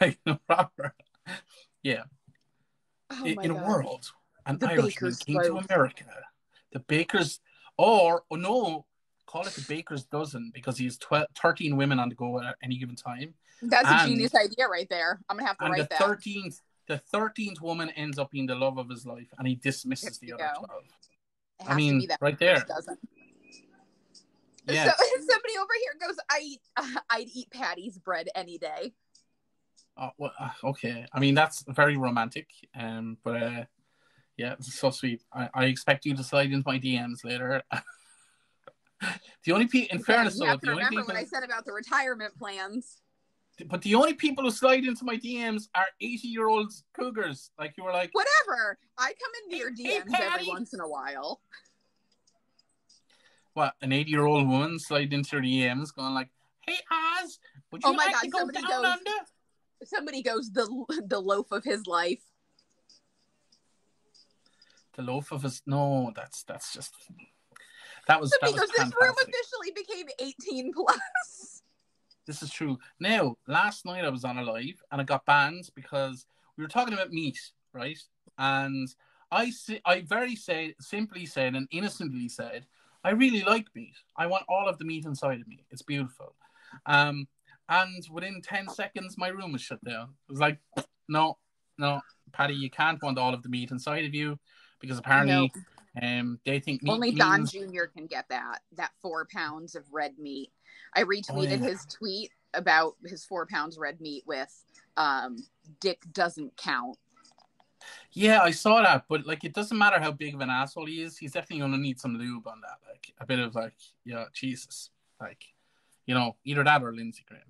Like, Robert. Yeah. In a world, an Irishman came to America. The baker's, call it the baker's dozen, because he has 13 women on the go at any given time. That's a genius idea right there. I'm going to have to write that. The 13th woman ends up being the love of his life, and he dismisses the other 12. I mean, right there. Yeah. So somebody over here goes, I'd eat Paddy's bread any day. Oh, well, okay. I mean, that's very romantic. But yeah, it's so sweet. I expect you to slide into my DMs later. The only people, in fairness, you have to remember what I said about the retirement plans. But the only people who slide into my DMs are 80-year-old cougars. Like, you were like, whatever. I come into your DMs every once in a while. What, an 80-year-old woman slide into your DMs going like, hey, Oz, would you like to go down under? Somebody goes, the loaf of his life. The loaf of his... No, that's just... That was Somebody goes, fantastic. This room officially became 18 plus. This is true. Now, last night I was on a live and I got banned because we were talking about meat, right? And I very simply said and innocently said, I really like meat. I want all of the meat inside of me. It's beautiful. And within 10 seconds, my room was shut down. It was like, no, Paddy, you can't want all of the meat inside of you because apparently they think meat only Don Jr. can get that 4 pounds of red meat. I retweeted his tweet about his 4 pounds red meat with Dick doesn't count. Yeah, I saw that, but like, it doesn't matter how big of an asshole he is. He's definitely going to need some lube on that. Like, a bit of like, yeah, Jesus. Like, either that or Lindsey Graham.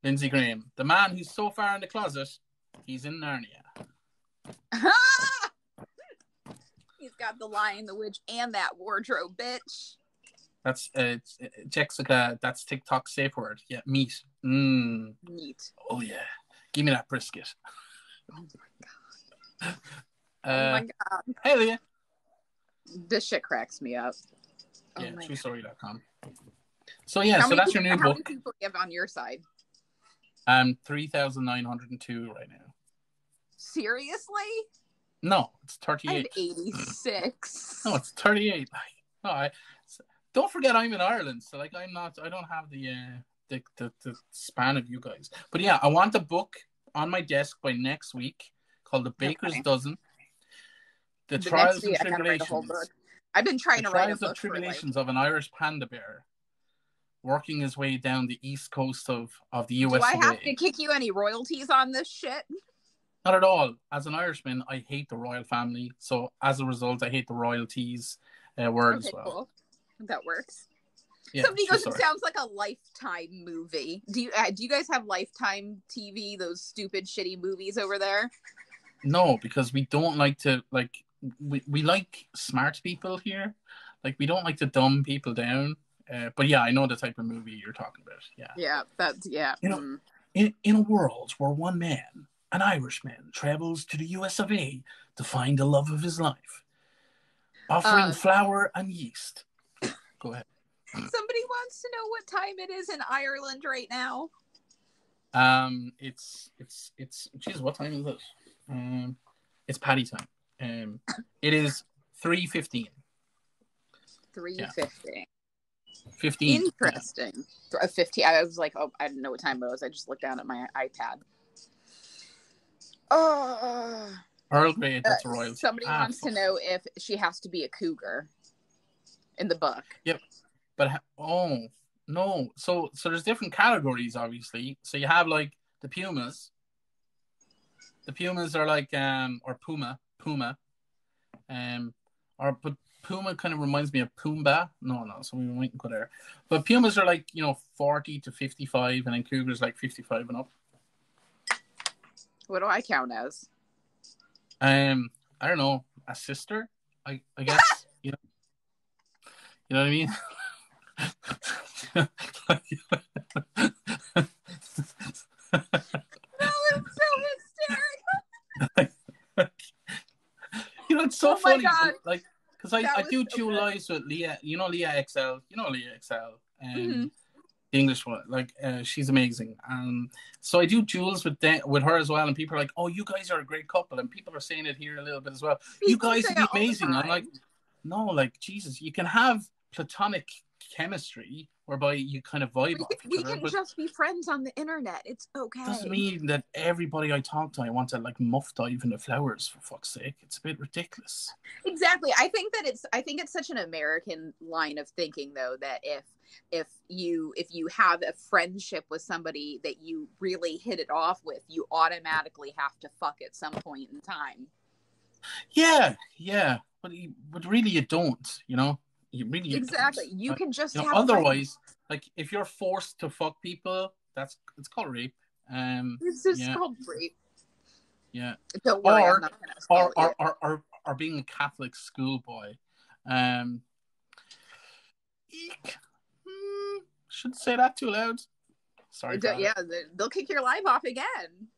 Lindsey Graham, the man who's so far in the closet, he's in Narnia. He's got the Lion, the Witch, and that wardrobe, bitch. That's Jessica. That's TikTok's safe word. Yeah, meat. Meat. Oh yeah, give me that brisket. Oh my god. Hell yeah. This shit cracks me up. Yeah, truestory.com. So yeah, so that's your new book. How many people do you have on your side? 3,902 right now. Seriously? No, it's 38. I have 86. No, it's 38. Don't forget I'm in Ireland, so like I don't have the span of you guys. But yeah, I want a book on my desk by next week called The Baker's Dozen. The next trials and week I gotta write a whole book. tribulations. I've been trying The to write a trials and book for like. tribulations of an Irish panda bear working his way down the east coast of the US Do I of A. have to kick you any royalties on this shit? Not at all. As an Irishman, I hate the royal family. So as a result, I hate the royalties word as well. Cool. That works. Yeah, Somebody goes, sorry. it sounds like a Lifetime movie. Do you guys have Lifetime TV, those stupid, shitty movies over there? No, because we don't like to, like, we like smart people here. Like, we don't like to dumb people down. But yeah, I know the type of movie you're talking about. Yeah. Yeah, that's, yeah. You know, in a world where one man, an Irishman, travels to the US of A to find the love of his life, offering flour and yeast. Go ahead. Somebody wants to know what time it is in Ireland right now. It's geez, what time is it? It's Paddy time. It is 3:15. 3:15. 15. Interesting. Yeah. 15. I was like, oh, I didn't know what time it was. I just looked down at my iPad. Oh. Earl Grey, that's a royalty. Somebody wants to know if she has to be a cougar in the book. Yep. But no. So there's different categories, obviously. So you have like the pumas. The pumas are like or puma. But puma kind of reminds me of Pumbaa. No, so we mightn't go there. But pumas are like, 40 to 55, and then cougars like 55 and up. What do I count as? I don't know, a sister, I guess. You know what I mean? That was so hysterical. It's so funny. God. Like, because I do dual lives with Leah. Leah XL. Leah XL. Mm-hmm. The English one. Like, she's amazing. So I do duels with her as well. And people are like, "Oh, you guys are a great couple." And people are saying it here a little bit as well. You guys would be amazing. I'm like, no, like, Jesus, you can have platonic chemistry whereby you kind of vibe off each we other. We can just be friends on the internet. It's okay. Doesn't mean that everybody I talk to, I want to like muff dive into flowers, for fuck's sake. It's a bit ridiculous. Exactly. I think it's such an American line of thinking, though, that if you have a friendship with somebody that you really hit it off with, you automatically have to fuck at some point in time. Yeah. But really you don't, You really exactly. don't. You can just have otherwise, like, if you're forced to fuck people, it's called rape. It's just called rape. Yeah. Don't worry, I'm not gonna or being a Catholic schoolboy. Eek. Shouldn't say that too loud. Sorry. Yeah, they'll kick your live off again.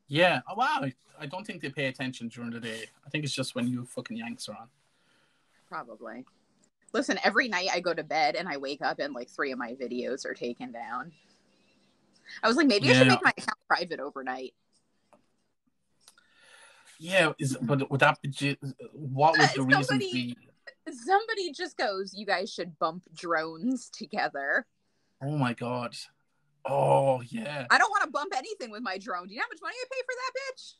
Yeah. Oh, wow. I don't think they pay attention during the day. I think it's just when you fucking Yanks are on. Probably. Listen, every night I go to bed and I wake up and like 3 of my videos are taken down. I was like, maybe I should make my account private overnight. Yeah, but would that be? What would the reason be? Somebody just goes, you guys should bump drones together. Oh my god. Oh yeah. I don't want to bump anything with my drone. Do you know how much money I pay for that bitch?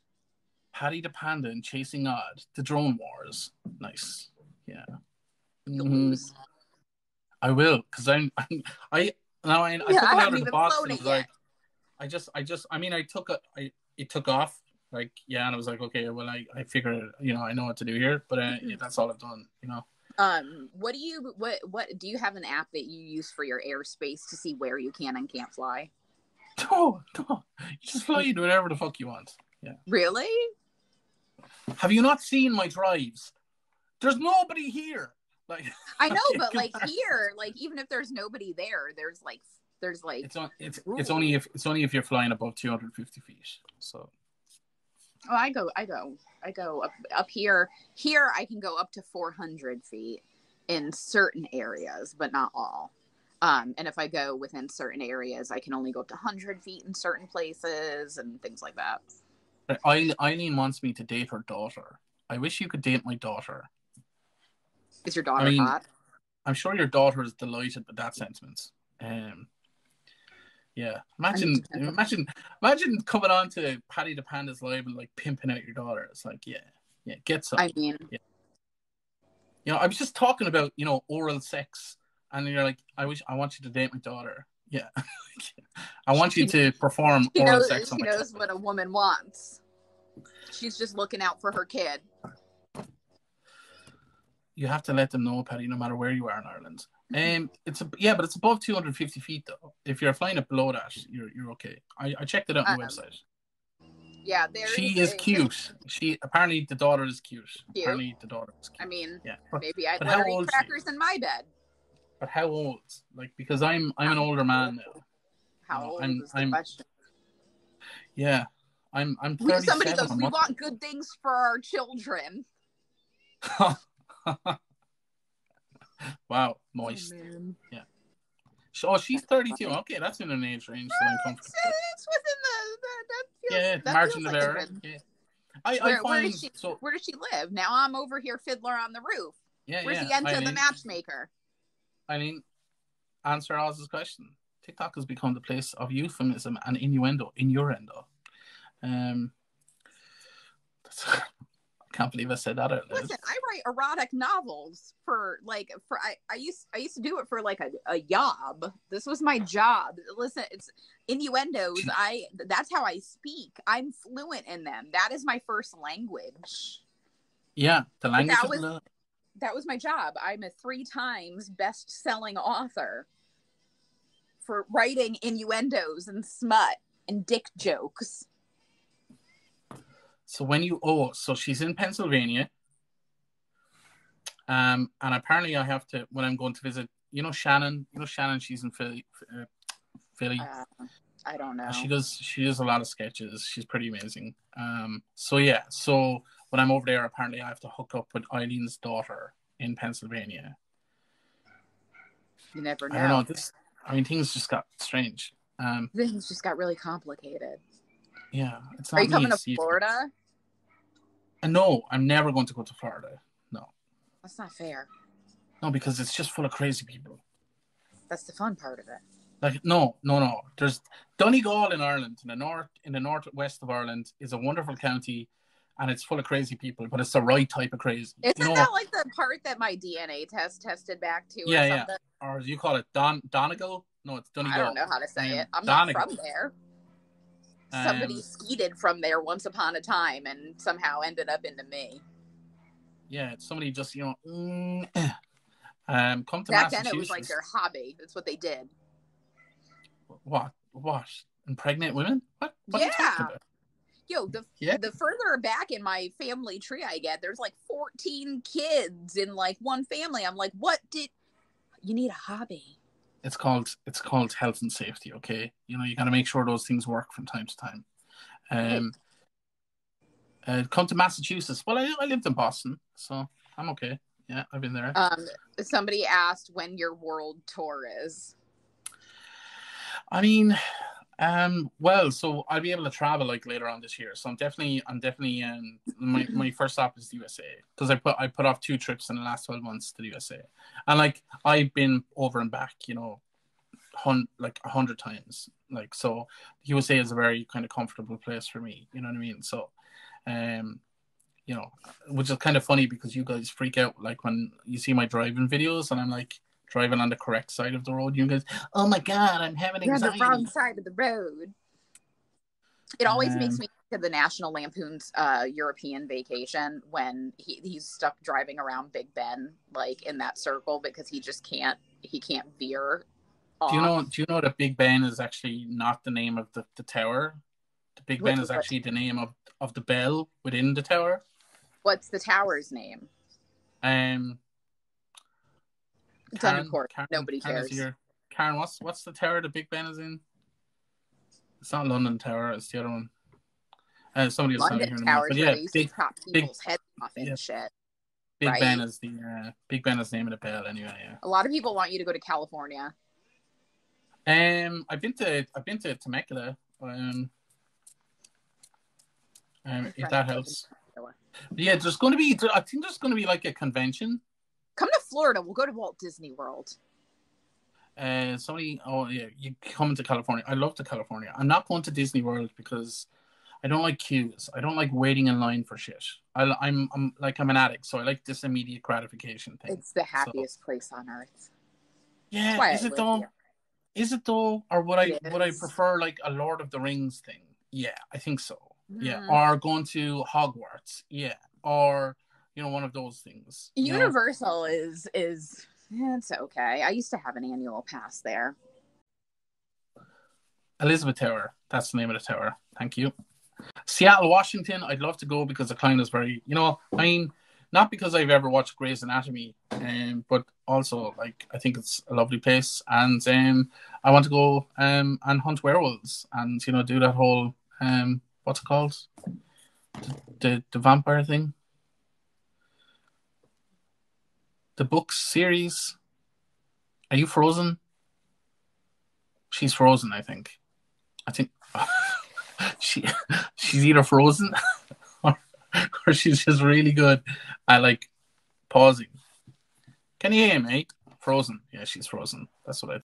Paddy the Panda and Chasing Odd, the Drone Wars. Nice. Yeah. Lose. I will, because I took it out of the box and was like, it took off, like, yeah, and I was like, okay, well, I figured, I know what to do here, but that's all I've done, What do you have an app that you use for your airspace to see where you can and can't fly? No, you just fly into whatever the fuck you want. Yeah. Really? Have you not seen my drives? There's nobody here. Like, I know, but like here, like, even if there's nobody there, there's like it's only if you're flying above 250 feet. So. Oh, I go up here. Here I can go up to 400 feet in certain areas, but not all. And if I go within certain areas, I can only go up to 100 feet in certain places and things like that. Eileen wants me to date her daughter. I wish you could date my daughter. Is your daughter hot? I'm sure your daughter is delighted with that sentiment. Yeah. Imagine coming on to Paddy the Panda's live and like pimping out your daughter. It's like, yeah. Yeah, get some. I mean, Yeah. I was just talking about, oral sex, and you're like, I want you to date my daughter. Yeah. I want you to perform oral sex on she my knows child. what a woman wants. She's just looking out for her kid. You have to let them know, Paddy, no matter where you are in Ireland. But it's above 250 feet though. If you're flying it below that, you're okay. I checked it out on the website. Yeah, she is cute. Apparently the daughter is cute. Apparently the daughter is cute. I mean, yeah, maybe I'd let her eat crackers in my bed. But how old? Like, because I'm an older man now. How old is the question? Yeah, I'm 37. Somebody goes, we want good things for our children. Wow, moist. Oh, yeah. So she's 32. Okay, that's in an age range that I'm comfortable with. It's within the margin of error. Yeah. Where does she live? Now I'm over here, Fiddler on the Roof. Yeah, Where's the enter the matchmaker? Answer Oz's question. TikTok has become the place of euphemism and innuendo. I can't believe I said that out loud. Listen, I write erotic novels I used to do it for like a job. This was my job. Listen, it's innuendos. That's how I speak. I'm fluent in them. That is my first language. Yeah, the language of love. That was my job. I'm a 3 times best-selling author for writing innuendos and smut and dick jokes. So so she's in Pennsylvania. And apparently I have to, when I'm going to visit, Shannon, she's in Philly. I don't know. She does a lot of sketches. She's pretty amazing. So when I'm over there, apparently I have to hook up with Eileen's daughter in Pennsylvania. You never know. I don't know. Things just got strange. Things just got really complicated. Yeah. It's not. Are you coming to Florida? No, I'm never going to go to Florida. No. That's not fair. No, because it's just full of crazy people. That's the fun part of it. Like, no. There's Donegal in Ireland, in the northwest of Ireland, is a wonderful county, and it's full of crazy people, but it's the right type of crazy. Isn't that like the part that my DNA test tested back to? Yeah, yeah. Or you call it Donegal? No, it's Donegal. I don't know how to say it. I'm not from there. Somebody skeeted from there once upon a time and somehow ended up into me. Yeah, somebody just, come to back Massachusetts. Back then it was like their hobby. That's what they did. What? Impregnate women? What are you talking about? Yo, the further back in my family tree I get, there's like 14 kids in like one family. I'm like, you need a hobby. It's called health and safety, okay? You got to make sure those things work from time to time. Come to Massachusetts. Well, I lived in Boston, so I'm okay. Yeah, I've been there. Somebody asked when your world tour is. Well, so I'll be able to travel like later on this year. So I'm definitely my first stop is the USA, because I put off 2 trips in the last 12 months to the USA, and like I've been over and back, 100 times. Like, so the USA is a very kind of comfortable place for me. You know what I mean? So, which is kind of funny because you guys freak out like when you see my driving videos and I'm like driving on the correct side of the road. You guys, oh my God, I'm having anxiety. You're on the wrong side of the road. It always makes me think of the National Lampoon's European Vacation when he's stuck driving around Big Ben, like in that circle, because he can't veer off. Do you know that Big Ben is actually not the name of the tower? The Big Ben is actually the name of the bell within the tower. What's the tower's name? Karen, nobody cares. Karen, what's the tower the Big Ben is in? It's not London Tower, it's the other one. Somebody else London Tower, where they used to chop people's heads off and shit. Big Ben is the name of the bell anyway. Yeah. A lot of people want you to go to California. I've been to Temecula. If that helps. Yeah, I think there's going to be like a convention. Come to Florida. We'll go to Walt Disney World. You come to California. I love to California. I'm not going to Disney World because I don't like queues. I don't like waiting in line for shit. I'm an addict, so I like this immediate gratification thing. It's the So happiest place on earth. That's yeah, why is I it live though? here. Is it though? Or It would I is. prefer like a Lord of the Rings thing? Yeah, I think so. Yeah. Mm. Or going to Hogwarts. Yeah. Or, one of those things. Universal is it's okay. I used to have an annual pass there. Elizabeth Tower. That's the name of the tower. Thank you. Seattle, Washington. I'd love to go because the climate is very, not because I've ever watched Grey's Anatomy, but also like I think it's a lovely place, and I want to go and hunt werewolves, and do that whole what's it called, the vampire thing, the books series. Are you frozen? She's frozen, I think. She's either frozen or she's just really good at like pausing. Can you hear me, mate? Frozen. Yeah, she's frozen. That's what I